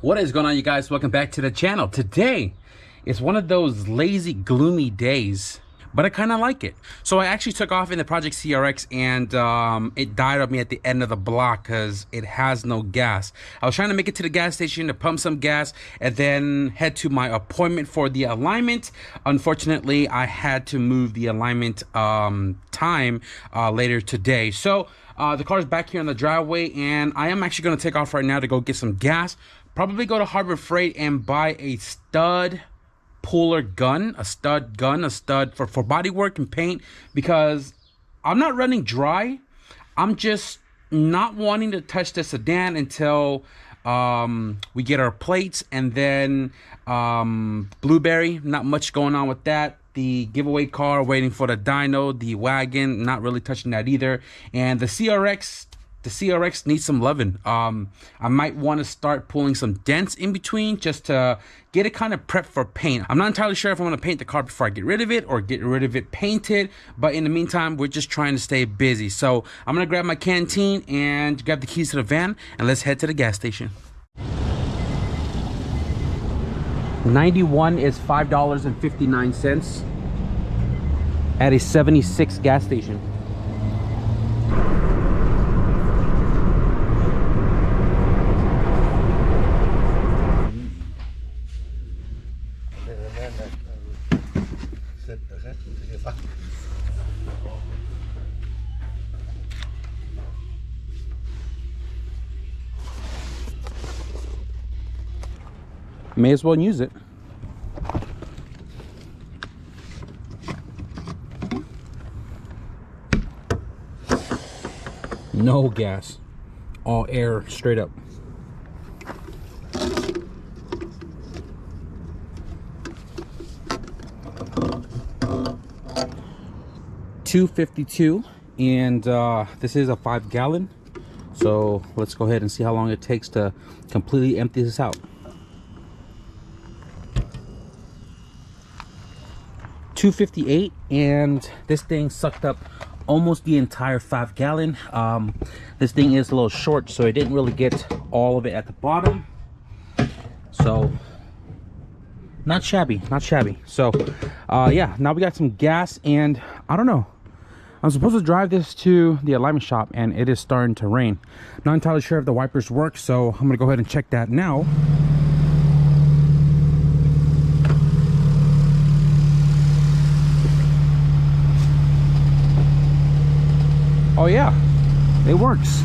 What is going on, you guys? Welcome back to the channel. Today is one of those lazy, gloomy days, but I kind of like it. So I actually took off in the Project CRX and it died on me at the end of the block because it has no gas. I was trying to make it to the gas station to pump some gas and then head to my appointment for the alignment. Unfortunately, I had to move the alignment time later today. So the car is back here on the driveway and I am actually going to take off right now to go get some gas. Probably go to Harbor Freight and buy a stud puller gun, a stud for body work and paint, because I'm not running dry. I'm just not wanting to touch the sedan until we get our plates, and then Blueberry, not much going on with that. The giveaway car, waiting for the dyno, the wagon, not really touching that either. And the CRX needs some loving. I might want to start pulling some dents in between just to get it kind of prepped for paint. I'm not entirely sure if I want to paint the car before I get rid of it or get rid of it painted, but in the meantime, we're just trying to stay busy. So I'm gonna grab my canteen and grab the keys to the van and let's head to the gas station. 91 is $5.59 at a 76 gas station. May as well use it. No gas, all air straight up. $2.52, and this is a 5-gallon. So let's go ahead and see how long it takes to completely empty this out. $2.58, and this thing sucked up almost the entire 5-gallon. This thing is a little short, so it didn't really get all of it at the bottom. So not shabby, not shabby. So yeah, now we got some gas, and I don't know, I'm supposed to drive this to the alignment shop and it is starting to rain. Not entirely sure if the wipers work, so I'm gonna go ahead and check that now. Oh yeah, it works.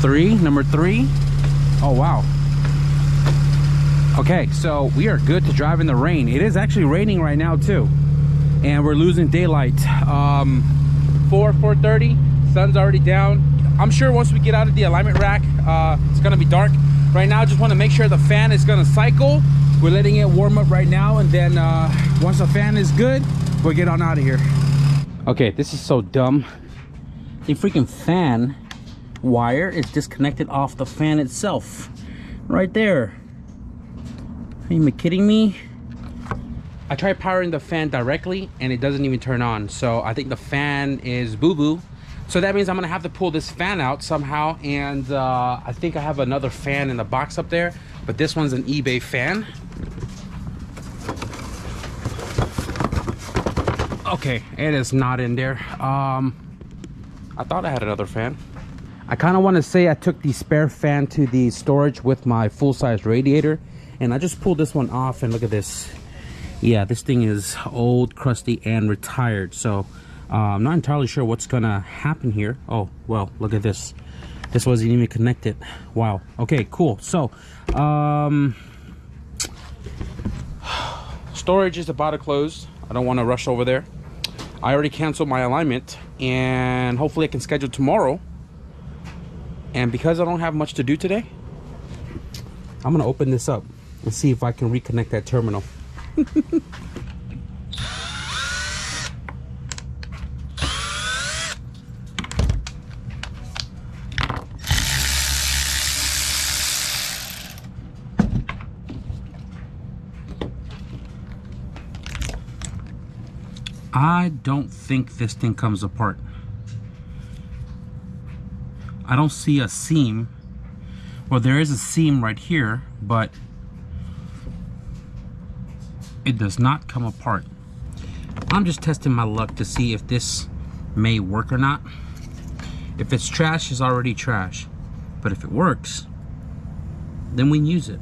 Number three. Oh wow. Okay, so we are good to drive in the rain. It is actually raining right now too, and we're losing daylight. 4:30, sun's already down. I'm sure once we get out of the alignment rack, it's gonna be dark. Right now, I just want to make sure the fan is gonna cycle. We're letting it warm up right now, and then once the fan is good, we'll get on out of here. Okay, this is so dumb. The freaking fan wire is disconnected off the fan itself. Right there. Are you kidding me? I tried powering the fan directly and it doesn't even turn on. So I think the fan is boo-boo. So that means I'm gonna have to pull this fan out somehow. And I think I have another fan in the box up there, but this one's an eBay fan. Okay, it is not in there. I thought I had another fan. I kind of want to say I took the spare fan to the storage with my full-size radiator, and I just pulled this one off, and look at this. Yeah, this thing is old, crusty, and retired. So I'm not entirely sure what's gonna happen here. Oh, well, look at this. This wasn't even connected. Wow. Okay, cool. So storage is about to close. I don't want to rush over there. I already canceled my alignment, and hopefully I can schedule tomorrow. And because I don't have much to do today, I'm gonna open this up and see if I can reconnect that terminal. I don't think this thing comes apart. I don't see a seam. Well, there is a seam right here, but it does not come apart. I'm just testing my luck to see if this may work or not. If it's trash, it's already trash. But if it works, then we can use it.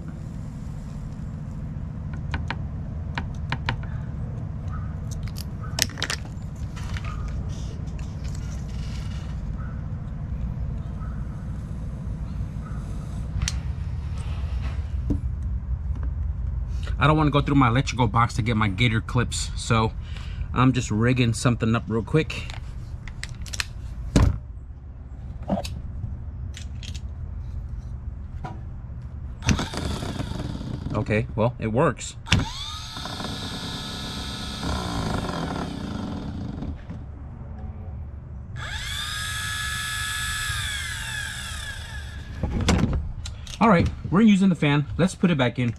I don't want to go through my electrical box to get my gator clips, so I'm just rigging something up real quick. Okay, well, it works. All right, we're using the fan. Let's put it back in.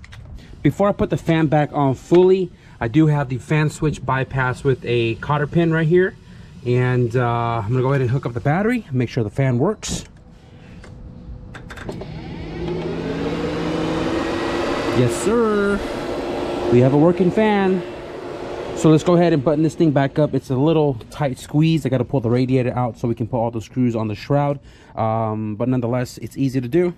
Before I put the fan back on fully, I do have the fan switch bypass with a cotter pin right here. And I'm gonna go ahead and hook up the battery, make sure the fan works. Yes, sir. We have a working fan. So let's go ahead and button this thing back up. It's a little tight squeeze. I gotta pull the radiator out so we can put all the screws on the shroud. But nonetheless, it's easy to do.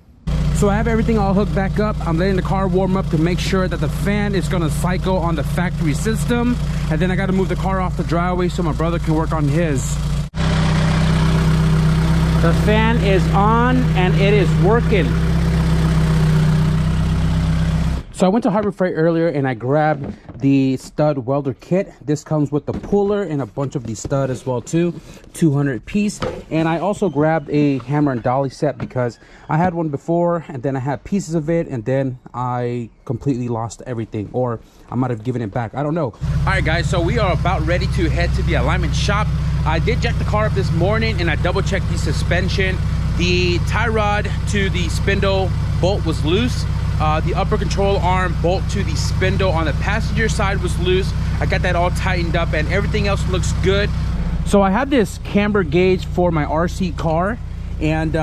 So I have everything all hooked back up. I'm letting the car warm up to make sure that the fan is gonna cycle on the factory system. And then I gotta move the car off the driveway so my brother can work on his. The fan is on and it is working. So I went to Harbor Freight earlier and I grabbed the stud welder kit. This comes with the puller and a bunch of the stud as well too, 200 piece. And I also grabbed a hammer and dolly set because I had one before and then I had pieces of it and then I completely lost everything, or I might have given it back, I don't know. All right guys, so we are about ready to head to the alignment shop. I did jack the car up this morning and I double checked the suspension. The tie rod to the spindle bolt was loose. The upper control arm bolt to the spindle on the passenger side was loose. I got that all tightened up and everything else looks good. So I have this camber gauge for my RC car, and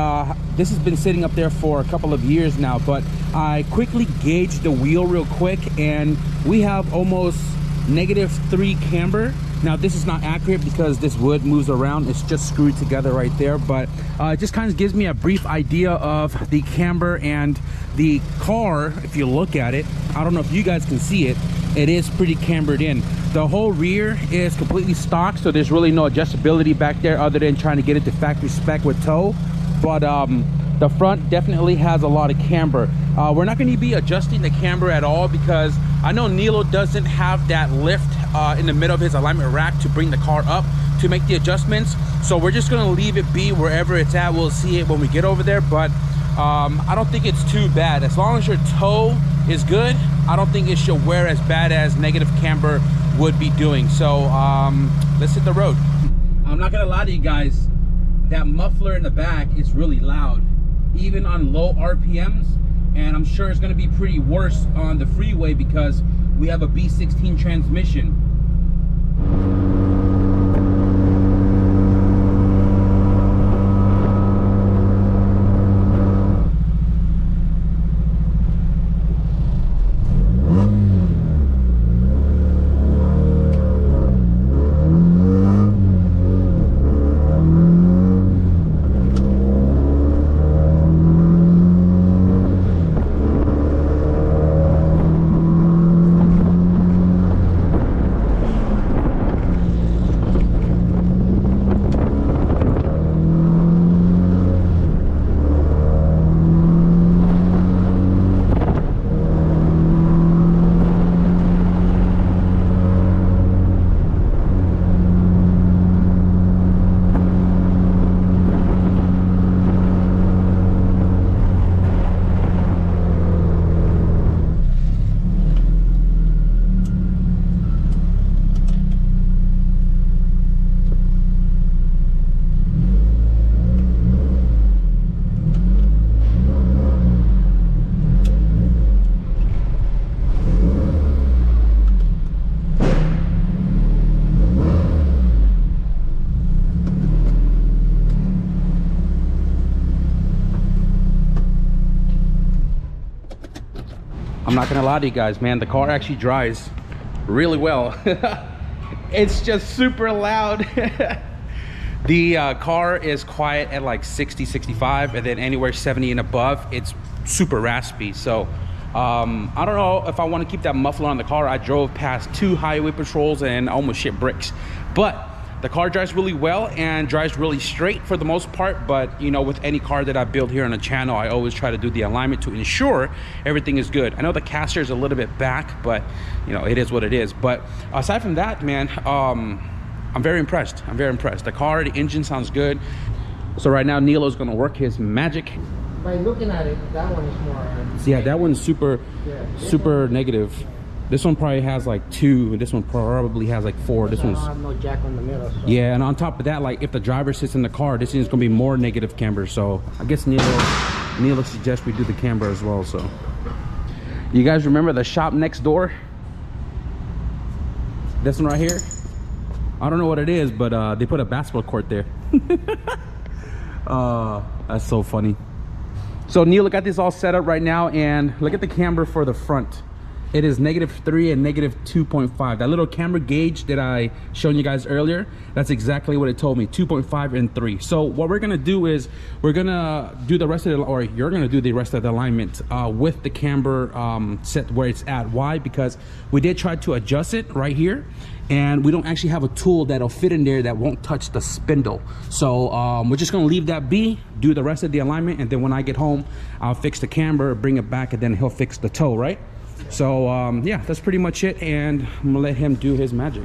this has been sitting up there for a couple of years now, but I quickly gauged the wheel real quick and we have almost -3 camber. Now this is not accurate because this wood moves around, it's just screwed together right there, but it just kind of gives me a brief idea of the camber. And the car, if you look at it, I don't know if you guys can see it, it is pretty cambered in. The whole rear is completely stock, so there's really no adjustability back there other than trying to get it to factory spec with tow. But the front definitely has a lot of camber. We're not going to be adjusting the camber at all because I know Nilo doesn't have that lift in the middle of his alignment rack to bring the car up to make the adjustments. So we're just going to leave it be wherever it's at. We'll see it when we get over there, but I don't think it's too bad. As long as your toe is good, I don't think it should wear as bad as negative camber would be doing. So let's hit the road. I'm not going to lie to you guys, that muffler in the back is really loud, even on low RPMs. And I'm sure it's going to be pretty worse on the freeway because we have a B16 transmission. I'm not gonna lie to you guys, man, the car actually drives really well. It's just super loud. The car is quiet at like 60, 65, and then anywhere 70 and above, it's super raspy. So I don't know if I want to keep that muffler on the car. I drove past 2 highway patrols and almost shit bricks. But the car drives really well and drives really straight for the most part. But you know, with any car that I build here on the channel, I always try to do the alignment to ensure everything is good. I know the caster is a little bit back, but you know, it is what it is. But aside from that, man, I'm very impressed. I'm very impressed. The car, the engine sounds good. So right now Nilo's gonna work his magic. By looking at it, that one is more. So yeah, that one's super, super negative. This one probably has like 2. This one probably has like 4. This one's. I don't have no jack on the middle. So. Yeah, and on top of that, like if the driver sits in the car, this is gonna be more negative camber. So I guess Nilo suggests we do the camber as well. So you guys remember the shop next door? This one right here. I don't know what it is, but they put a basketball court there. That's so funny. So Neil got this all set up right now, and look at the camber for the front. It is -3 and -2.5. That little camber gauge that I showed you guys earlier, that's exactly what it told me, 2.5 and 3. So what we're gonna do is we're gonna do the rest of the, or you're gonna do the rest of the alignment with the camber set where it's at. Why? Because we did try to adjust it right here, and we don't actually have a tool that'll fit in there that won't touch the spindle. So we're just gonna leave that be, do the rest of the alignment, and then when I get home, I'll fix the camber, bring it back, and then he'll fix the toe, right? So yeah, that's pretty much it, and I'm gonna let him do his magic.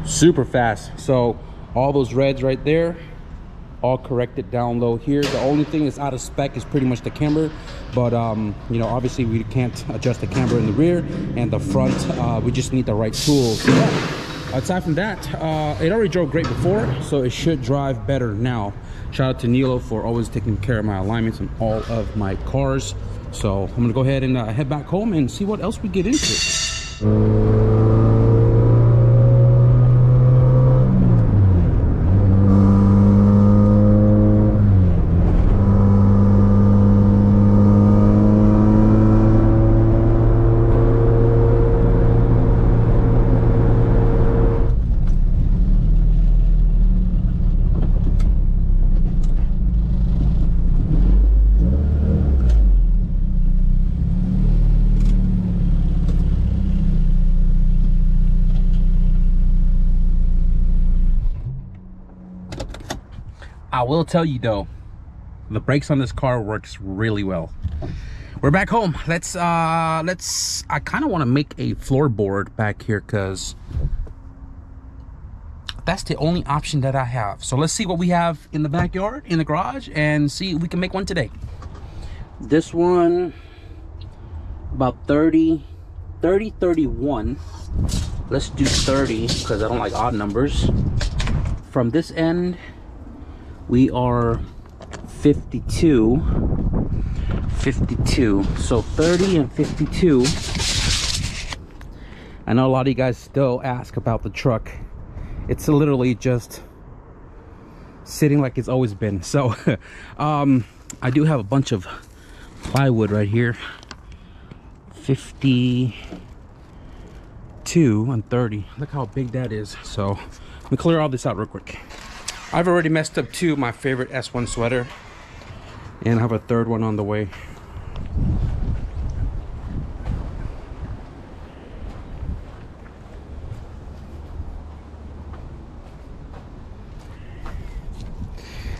Super fast. So all those reds right there, all corrected down low here. The only thing that's out of spec is pretty much the camber, but you know, obviously we can't adjust the camber in the rear and the front. We just need the right tools. So, yeah. Aside from that, it already drove great before, so it should drive better now. Shout out to Nilo for always taking care of my alignments on all of my cars. So I'm gonna go ahead and head back home and see what else we get into. I will tell you though, the brakes on this car works really well. We're back home. I kind of want to make a floorboard back here because that's the only option that I have. So let's see what we have in the backyard, in the garage, and see if we can make one today. This one, about 30, 31. Let's do 30 because I don't like odd numbers. From this end, we are 52. So 30 and 52. I know a lot of you guys still ask about the truck. It's literally just sitting like it's always been. So I do have a bunch of plywood right here. 52 and 30. Look how big that is. So let me clear all this out real quick. I've already messed up 2 of my favorite S1 sweater, and I have a 3rd one on the way.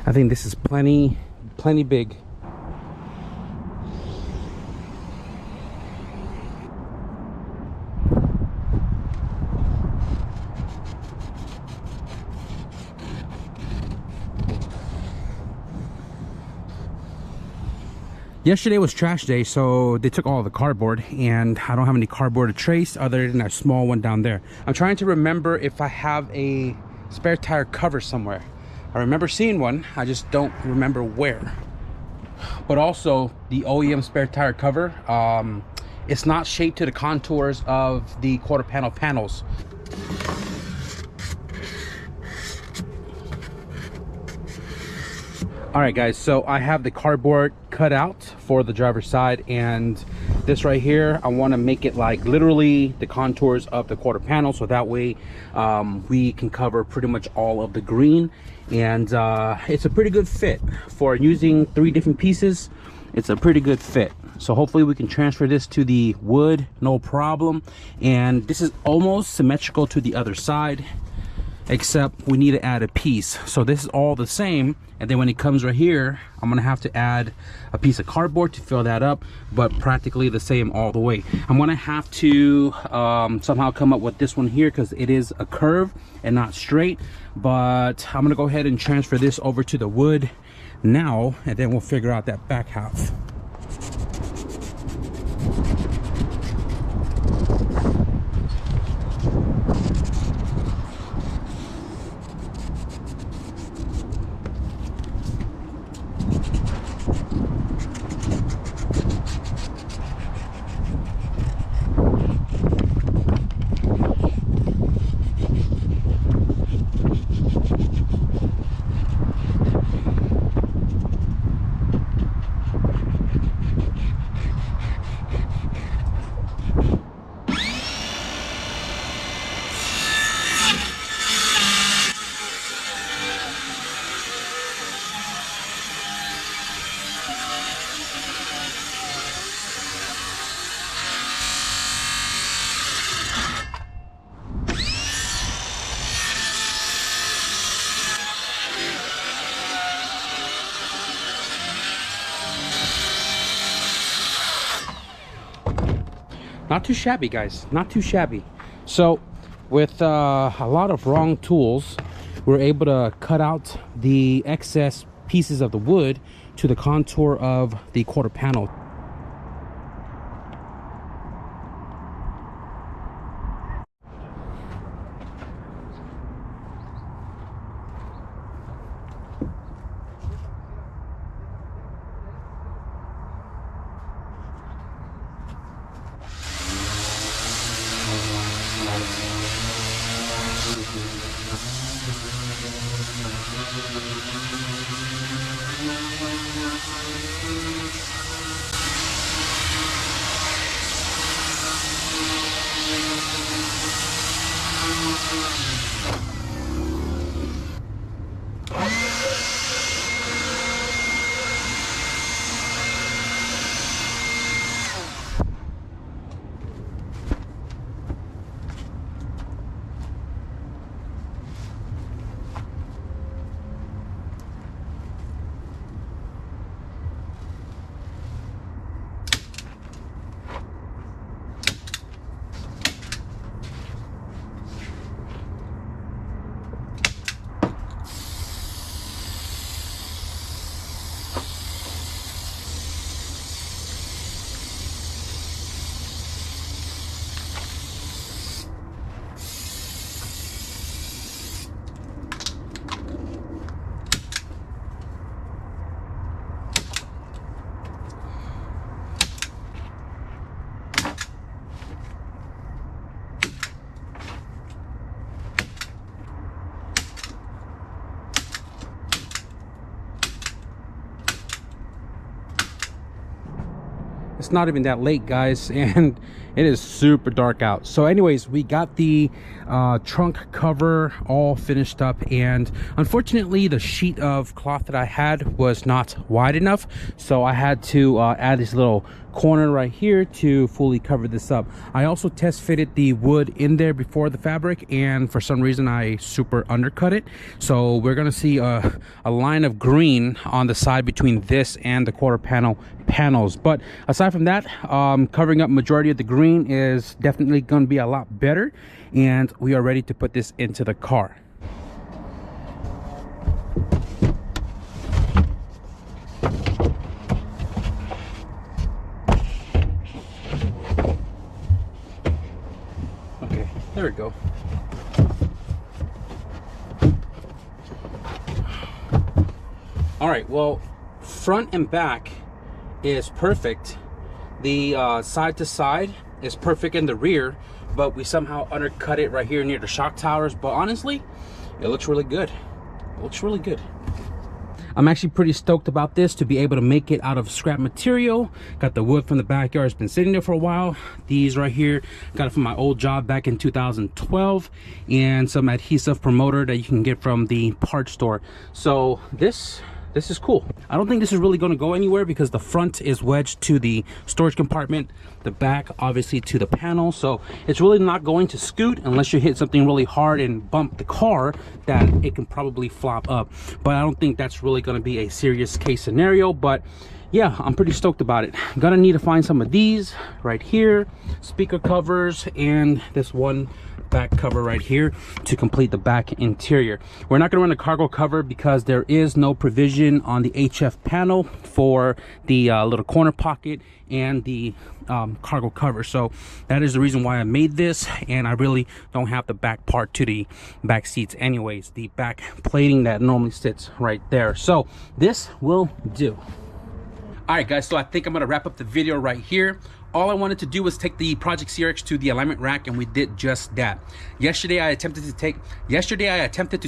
I think this is plenty big. Yesterday was trash day, so they took all the cardboard, and I don't have any cardboard to trace other than that small one down there. I'm trying to remember if I have a spare tire cover somewhere. I remember seeing one, I just don't remember where. But also the OEM spare tire cover, it's not shaped to the contours of the quarter panel panels. All right guys, so I have the cardboard cut out for the driver's side, and this right here, I want to make it like literally the contours of the quarter panel, so that way we can cover pretty much all of the green. And it's a pretty good fit for using 3 different pieces. It's a pretty good fit, so hopefully we can transfer this to the wood, no problem. And this is almost symmetrical to the other side, except we need to add a piece. So this is all the same, and then when it comes right here, I'm gonna have to add a piece of cardboard to fill that up, but practically the same all the way. I'm gonna have to somehow come up with this one here because it is a curve and not straight, but I'm gonna go ahead and transfer this over to the wood now, and then we'll figure out that back half. Not too shabby, guys, not too shabby. So with a lot of wrong tools, we're able to cut out the excess pieces of the wood to the contour of the quarter panel. It's not even that late, guys, and it is super dark out. So anyways, we got the trunk cover all finished up, and unfortunately the sheet of cloth that I had was not wide enough, so I had to add this little corner right here to fully cover this up. I also test fitted the wood in there before the fabric, and for some reason I super undercut it, so we're gonna see a line of green on the side between this and the quarter panels. But aside from that, covering up majority of the green is definitely going to be a lot better, and we are ready to put this into the car. Okay, there we go. All right, well, front and back is perfect. The side to side is perfect in the rear, but we somehow undercut it right here near the shock towers. But honestly, it looks really good. It looks really good. I'm actually pretty stoked about this, to be able to make it out of scrap material. Got the wood from the backyard, it's been sitting there for a while. These right here, got it from my old job back in 2012, and some adhesive promoter that you can get from the parts store. So this is cool. I don't think this is really going to go anywhere because the front is wedged to the storage compartment, the back obviously to the panel, so it's really not going to scoot unless you hit something really hard and bump the car, that it can probably flop up. But I don't think that's really going to be a serious case scenario. But yeah, I'm pretty stoked about it. Gonna need to find some of these right here, speaker covers, and this one back cover right here to complete the back interior. We're not going to run a cargo cover because there is no provision on the HF panel for the little corner pocket and the cargo cover. So that is the reason why I made this, and I really don't have the back part to the back seats anyways, the back plating that normally sits right there. So this will do. All right guys, so I think I'm gonna wrap up the video right here. All I wanted to do was take the Project CRX to the alignment rack, and we did just that. Yesterday I attempted to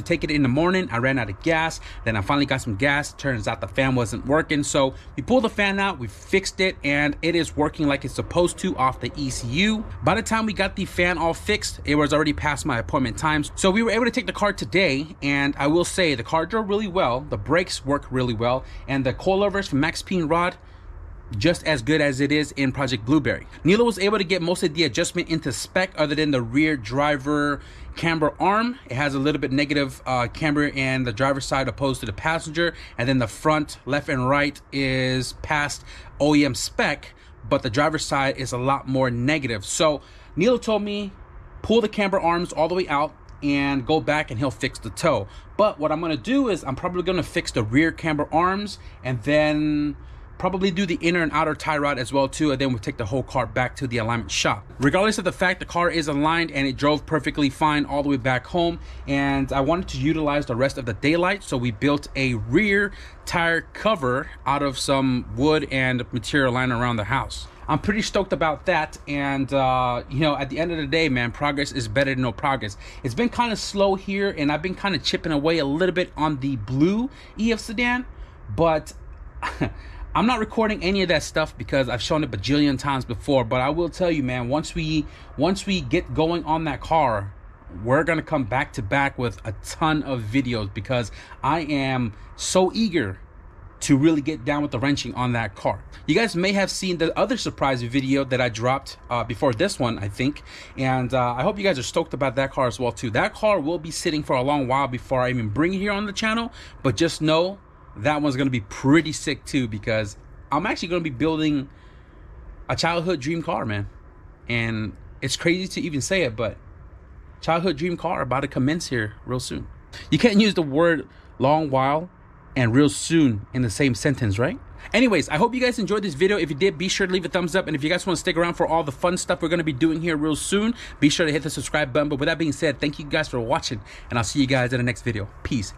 take it in the morning. I ran out of gas. Then I finally got some gas. Turns out the fan wasn't working. So we pulled the fan out, we fixed it, and it is working like it's supposed to off the ECU. By the time we got the fan all fixed, it was already past my appointment times. So we were able to take the car today, and I will say the car drove really well. The brakes work really well, and the coilovers from Max Peen Rod, just as good as it is in Project Blueberry. Nilo was able to get most of the adjustment into spec other than the rear driver camber arm. It has a little bit negative camber in the driver's side opposed to the passenger, and then the front left and right is past OEM spec, but the driver's side is a lot more negative. So Nilo told me pull the camber arms all the way out and go back and he'll fix the toe. But what I'm gonna do is I'm probably gonna fix the rear camber arms and then probably do the inner and outer tie rod as well too, and then we'll take the whole car back to the alignment shop. Regardless of the fact the car is aligned and it drove perfectly fine all the way back home, and I wanted to utilize the rest of the daylight, so we built a rear tire cover out of some wood and material lying around the house. I'm pretty stoked about that, and you know, at the end of the day, man, progress is better than no progress. It's been kind of slow here, and I've been kind of chipping away a little bit on the blue EF sedan, but I'm not recording any of that stuff because I've shown it a bajillion times before. But I will tell you, man, once we get going on that car, we're gonna come back to back with a ton of videos because I am so eager to really get down with the wrenching on that car. You guys may have seen the other surprise video that I dropped before this one, I think, and I hope you guys are stoked about that car as well too. That car will be sitting for a long while before I even bring it here on the channel, but just know that one's gonna be pretty sick too, because I'm actually gonna be building a childhood dream car, man. And it's crazy to even say it, but childhood dream car about to commence here real soon. You can't use the word long while and real soon in the same sentence, right? Anyways, I hope you guys enjoyed this video. If you did, be sure to leave a thumbs up, and if you guys want to stick around for all the fun stuff we're going to be doing here real soon, be sure to hit the subscribe button. But with that being said, thank you guys for watching, and I'll see you guys in the next video. Peace.